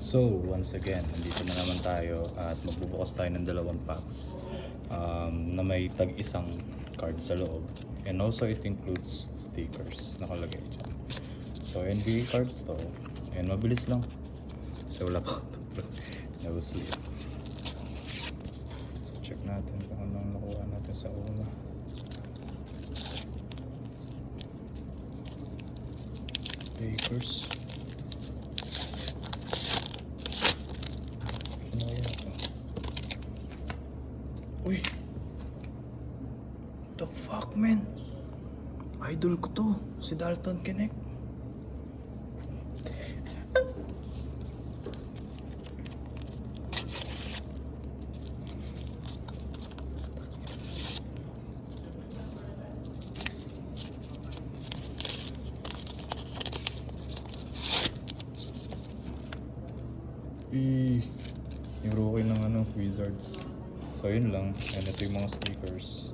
So, once again, nandito na naman tayo at magbubukas tayo ng dalawang packs na may tag-isang card sa loob. And also, it includes stickers nakalagay dyan. So, NBA cards to. And mabilis lang. So, wala pa ito. No sleep. So, check natin kung anong nakuha natin sa una. Stickers. Uy! What the fuck, man? Idol ko to, si Dalton Connect. Yung rookie ng Wizards. So yun lang, and ito yung mga stickers.